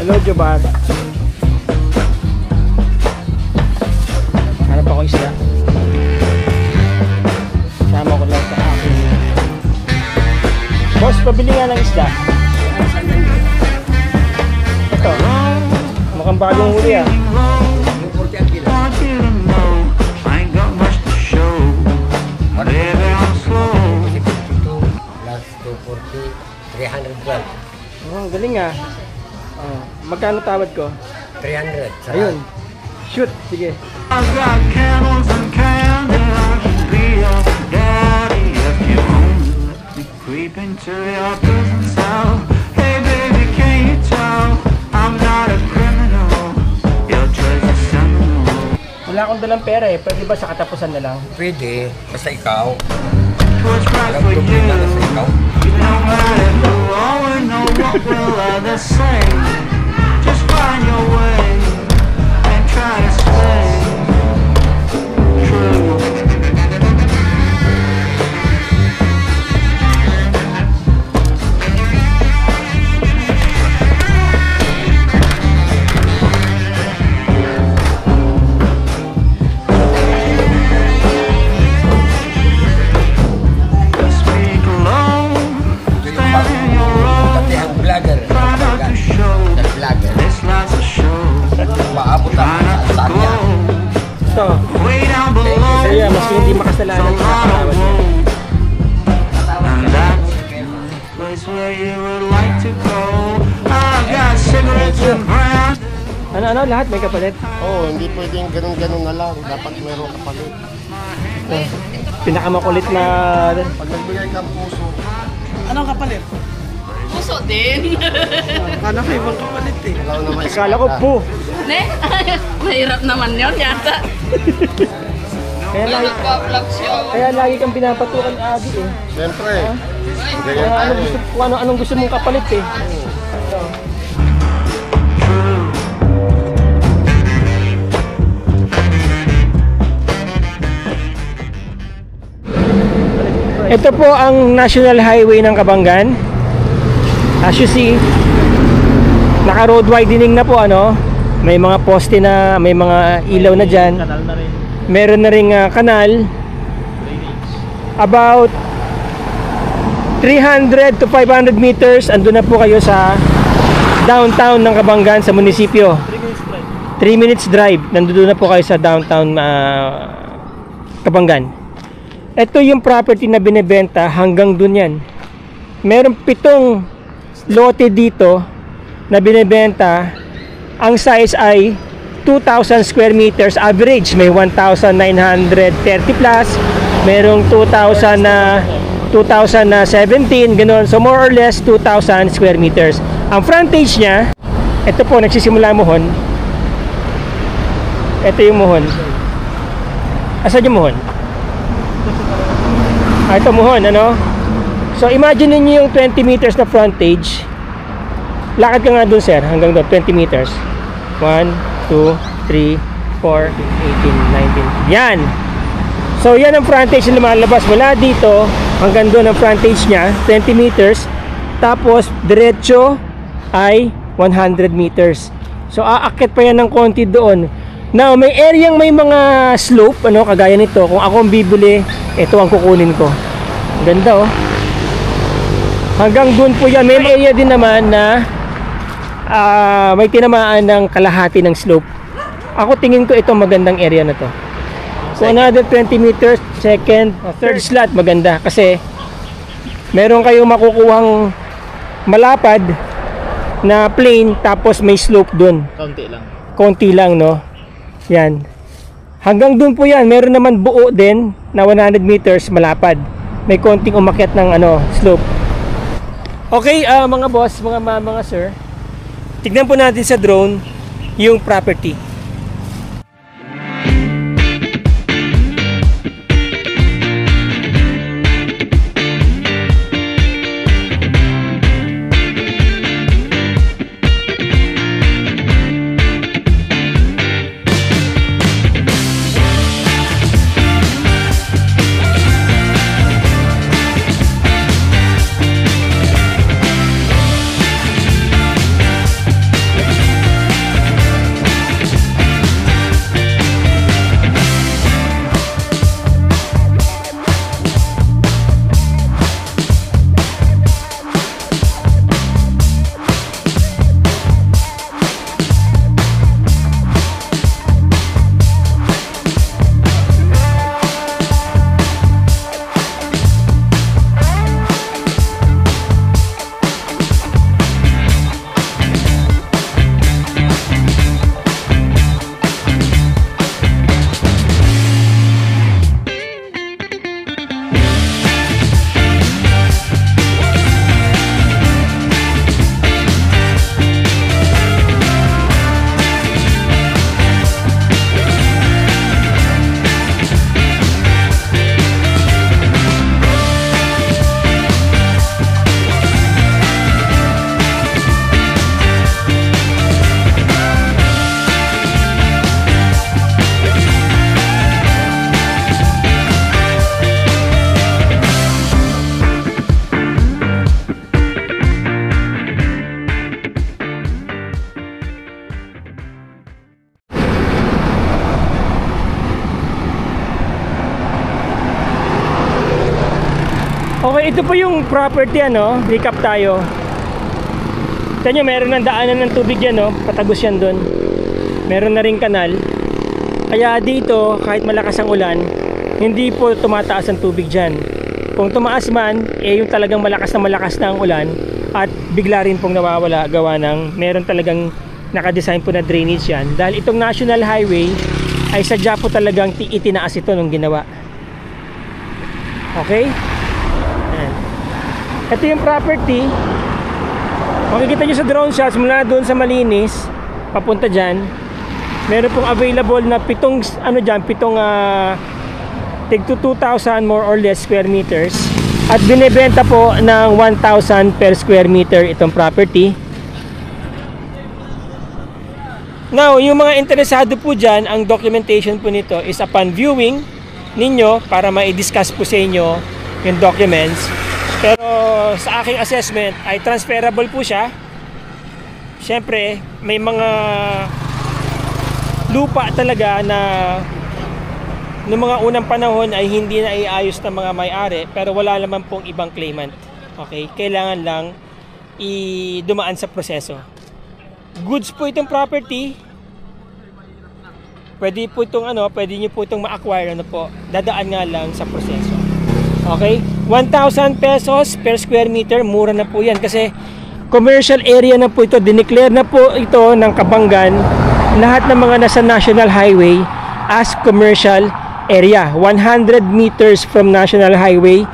Hello, Jobar. Hanap ako isda. Sama ko lang sa akin. Boss, pabili nga ng isda. Ito. Mukhang bagong huli ah. Plus 240, 312. Oh, galing ah. Oh, magkano tawad ko? 300. Ayun. Shoot, sige. I've got candles and candy. I can be your daddy if you only let me creep into your presence now. Hey baby, can you tell I'm not a criminal? Your choice is seminal. Wala akong dalang pera eh. Pwede ba sa katapusan na lang? Pwede, basta ikaw. What's right Walang for you? problema basta ikaw. No matter who, all we know what will others say. Just find your way and try to stay true. Speak low, stand in your road. Dati ang vlogger. Try not to show Nag-vlogger. this life's a show. Maabot Try ang not to saan niya. go Ito. way down below. Kaya mas hindi makasalanan sa tawad niya. And that's the place where you would like to go. I've got cigarettes and brands. Ano, lahat may kapalit. Oo, hindi pwedeng ganun-ganun na lang. Dapat meron ka palit. Ito. Pinakamakulit na... Pag nagbigay ka puso, Anong kapalit? Puso din. Ano kayo ibang kapalit eh? ikaw naman. Akala ko po. Ne? Mahirap naman yun yata. Kaya lagi, Nagpa-vlog siya. kaya lagi kang pinapatukan Abi eh. Siyempre. Kaya anong gusto mong kapalit eh. Ito. Ito po ang National Highway ng Kabanggan. As you see, naka road widening na po ano. May mga poste na, may mga ilaw na dyan. Meron na ring kanal. About 300 to 500 meters andun na po kayo sa downtown ng Kabanggan sa munisipyo. 3 minutes drive. Nandun na po kayo sa downtown Kabanggan. Ito yung property na binebenta hanggang dun yan. Meron 7 lote dito na binebenta. Ang size ay 2,000 square meters average. May 1,930 plus. Merong 2,000 na 2017, ganun. So more or less 2,000 square meters. Ang frontage niya, ito po, nagsisimula Mohon. Ito yung Mohon. Asan yung Mohon? Ito Mohon, ano? So imagine niyo yung 20 meters na frontage. Lakad ka nga dun, sir, hanggang doon, 20 meters. 1, 2, 3, 4, 18, 19. Yan! So yan ang frontage na lumalabas mula dito hanggang doon ang frontage niya, 20 meters. Tapos diretso ay 100 meters. So aakyat pa yan ng konti doon. Now may areang may mga slope, ano, kagaya nito. Kung ako ang bibili, ito ang kukunin ko. Ganda oh. Hanggang doon po yan. May area din naman na may tinamaan ng kalahati ng slope. Ako tingin ko ito magandang area na to. So another 20 meters, second, third slot maganda kasi meron kayong makukuhang malapad na plane tapos may slope dun. Kaunti lang. Konti lang, no? Yan. Hanggang dun po yan. Meron naman buo din na 100 meters malapad. May konting umakyat ng slope. Okay, mga boss, mga sir. Tignan po natin sa drone yung property. ito po yung property, ano, recap tayo. Ito nyo, meron ng daanan ng tubig yan, no? Patagos yan doon. Meron na ring kanal. Kaya dito, kahit malakas ang ulan, hindi po tumataas ang tubig dyan. Kung tumaas man, yung talagang malakas na ang ulan at bigla rin pong nawawala gawa ng meron talagang nakadesign po na drainage yan. Dahil itong national highway ay sadya po talagang itinaas ito nung ginawa. Okay? Ayan. Ito yung property. Makikita nyo sa drone shots mula doon sa Malinis papunta dyan. Meron pong available na pitong tig to 2,000 more or less square meters at binebenta po ng 1,000 per square meter itong property. Now, yung mga interesado po dyan, ang documentation po nito is upon viewing ninyo para ma-discuss po sa inyo yung documents. Pero sa aking assessment ay transferable po siya. Siyempre, may mga lupa talaga na noong mga unang panahon ay hindi na iayos ng mga may-ari pero wala naman pong ibang claimant. Okay? Kailangan lang dumaan sa proseso. Goods po itong property. Pwede niyo po itong ma-acquire po. Dadaan nga lang sa proseso. Okay? 1,000 pesos per square meter, mura na po 'yan kasi commercial area na po ito. Dineclare na po ito ng Kabanggan lahat ng mga nasa National Highway as commercial area. 100 meters from National Highway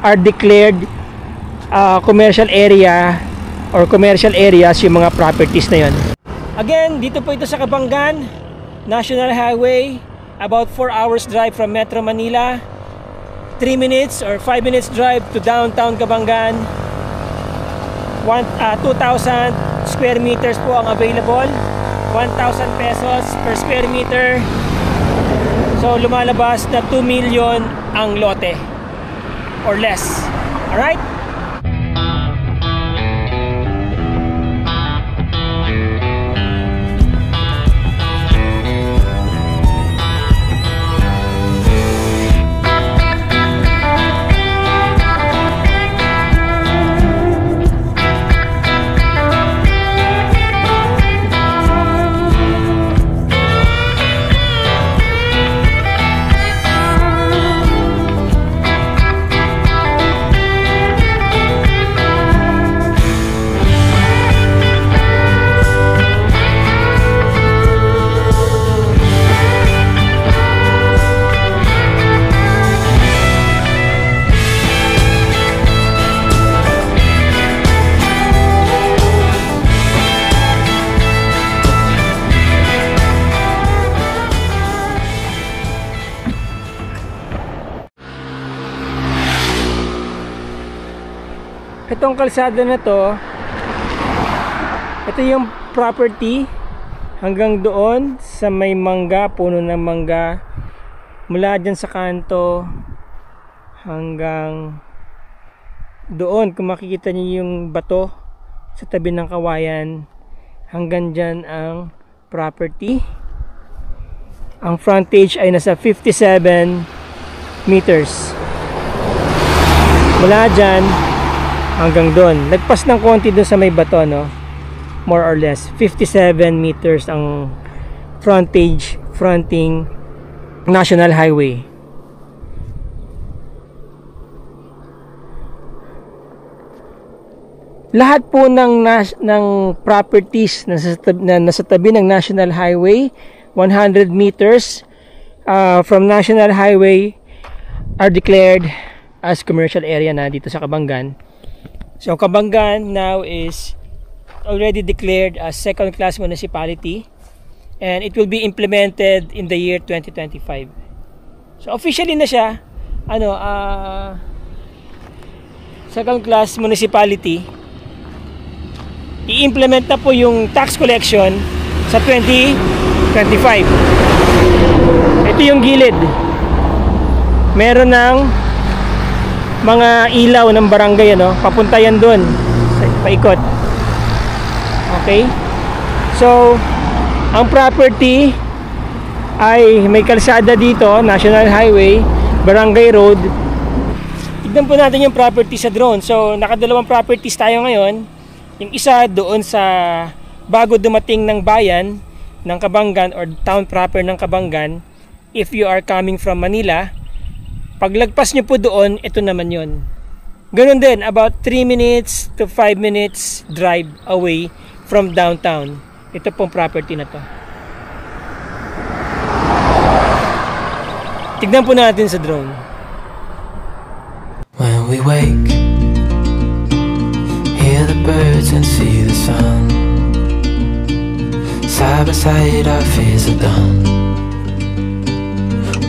are declared commercial area or commercial areas yung mga properties na yon. Again, dito po ito sa Kabanggan, National Highway, about 4 hours drive from Metro Manila, 3 minutes or 5 minutes drive to downtown Kabanggan. 2,000 square meters po ang available, 1,000 pesos per square meter. So lumalabas na 2 million ang lote or less. Alright? Itong kalsada na to, ito yung property hanggang doon sa may mangga, puno ng mangga, mula dyan sa kanto hanggang doon. Kung makikita niyo yung bato sa tabi ng kawayan, hanggang dyan ang property. Ang frontage ay nasa 57 meters mula dyan hanggang doon. Nagpas ng konti doon sa may bato, no? More or less 57 meters ang fronting National Highway. Lahat po ng properties na nasa tabi ng National Highway, 100 meters from National Highway are declared as commercial area na dito sa Kabanggan. So Kabanggan now is already declared as second-class municipality and it will be implemented in the year 2025. So officially na siya second-class municipality. I-implement na po yung tax collection sa 2025. Ito yung gilid. Meron ng mga ilaw ng barangay, papunta yan doon, paikot. Okay, so ang property ay may kalsada dito, National Highway, Barangay Road. Tignan po natin yung property sa drone. So, nakadalawang properties tayo ngayon. Yung isa doon sa bago dumating ng bayan ng Kabanggan or town proper ng Kabanggan. If you are coming from Manila, paglagpas nyo po doon, ito naman yon. Ganun din, about 3 minutes to 5 minutes drive away from downtown. Ito pong property na to. Tignan po natin sa drone. When we wake, hear the birds and see the sun. Side by side our fears are done.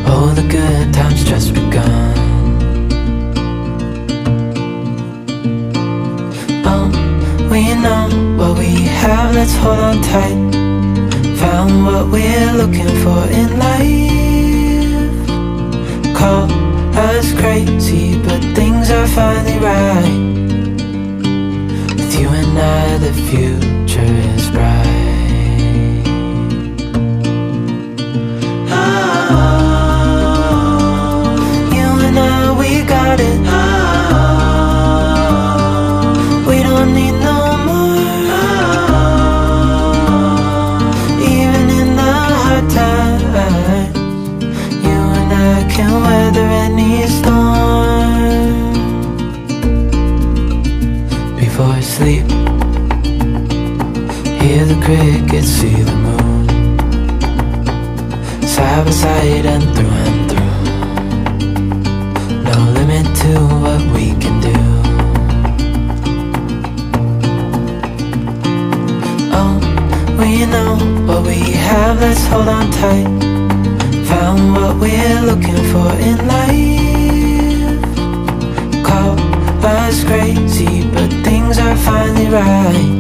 Oh, the good times just begun. Oh, we know what we have, let's hold on tight. Found what we're looking for in life. Call us crazy, but things are finally right. With you and I, the future is bright. Oh, you and I, we got it. Oh, we don't need no more. Oh, even in the hard times, you and I can weather any storm. Before I sleep, hear the crickets, see the moon. Side by side and through. No limit to what we can do. Oh, we know what we have, let's hold on tight. Found what we're looking for in life. Call us crazy, but things are finally right.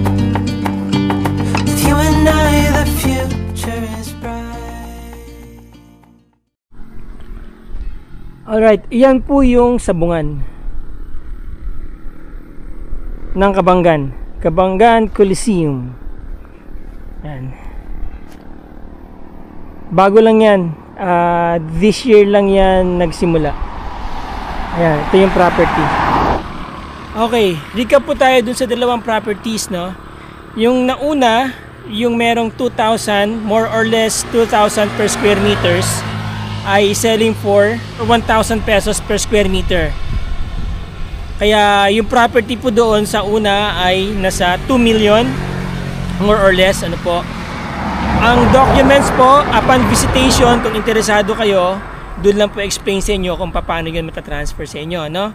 With you and I, the future is bright. Alright, iyan po yung sabungan ng Kabanggan. Kabanggan Coliseum. Yan. Bago lang yan. This year lang yan nagsimula. Ayan, ito yung property. Okay, recap po tayo dun sa dalawang properties, no? Yung nauna, yung merong 2,000, more or less 2,000 per square meters, ay selling for 1,000 pesos per square meter. Kaya yung property po doon sa una ay nasa 2 million, more or less, ano po. Ang documents po, upon visitation, kung interesado kayo, doon lang po explain sa inyo kung paano yun matatransfer sa inyo, no?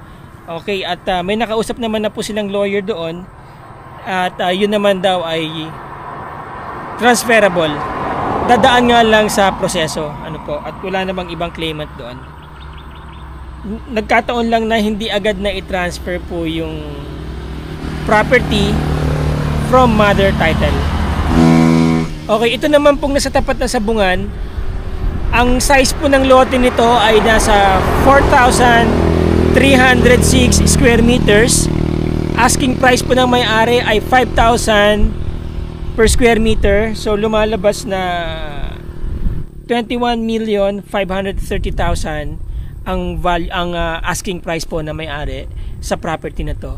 Okay, at may nakausap naman na po silang lawyer doon, at yun naman daw ay transferable. Dadaan nga lang sa proseso, ano po, at wala namang ibang claimant doon. Nagkataon lang na hindi agad na i-transfer po yung property from mother title. Okay, ito naman pong nasa tapat na sabungan. Ang size po ng lote nito ay nasa 4,306 square meters. Asking price po ng may-ari ay 5,000 per square meter. So lumalabas na 21,530,000 ang asking price po na may-ari sa property na to.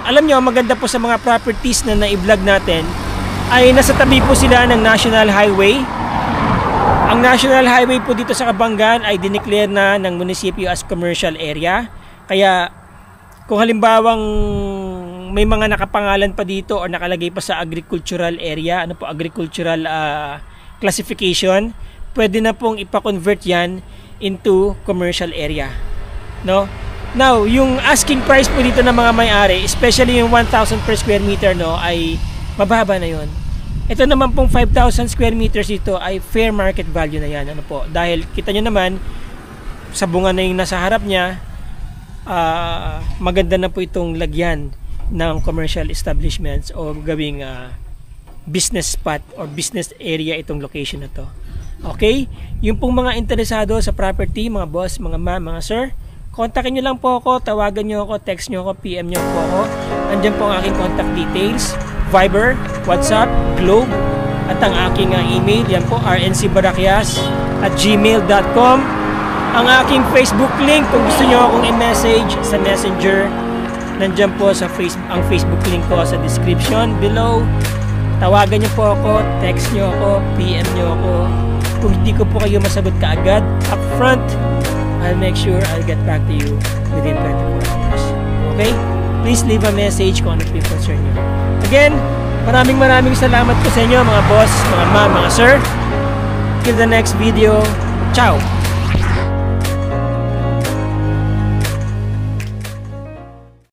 Alam nyo, maganda po sa mga properties na na-vlog natin ay nasa tabi po sila ng National Highway. Ang National Highway po dito sa Kabanggan ay dineclare na ng munisipyo as commercial area. Kaya kung halimbawang may mga nakapangalan pa dito o nakalagay pa sa agricultural area, ano po, agricultural classification, pwede na pong ipa-convert yan into commercial area, no? Now, yung asking price po dito ng mga may-ari, especially yung 1,000 per square meter, no, ay mababa na yon. Ito naman pong 5,000 square meters dito ay fair market value na yan, ano po, dahil kita nyo naman sabungan na yung nasa harap niya. Maganda na po itong lagyan ng commercial establishments o gawing business spot or business area itong location na to. Okay? Yung pong mga interesado sa property, mga boss, mga ma'am, mga sir, kontakin nyo lang po ako, tawagan nyo ako, text nyo ako, PM nyo po ako. Andyan po ang aking contact details, Viber, WhatsApp, Globe, at ang aking email, yan po, rncbarakyas@gmail.com. ang aking Facebook link kung gusto nyo akong i-message sa Messenger. Nandyan po sa ang Facebook link ko sa description below. Tawagan nyo po ako, text nyo ako, PM nyo ako. Kung hindi ko po kayo masagot kaagad up front, I'll make sure I'll get back to you within 24 hours. Okay? Please leave a message kung ano po yung concern nyo. Again, maraming salamat po sa inyo mga boss, mga ma'am, mga sir. Till the next video. Ciao!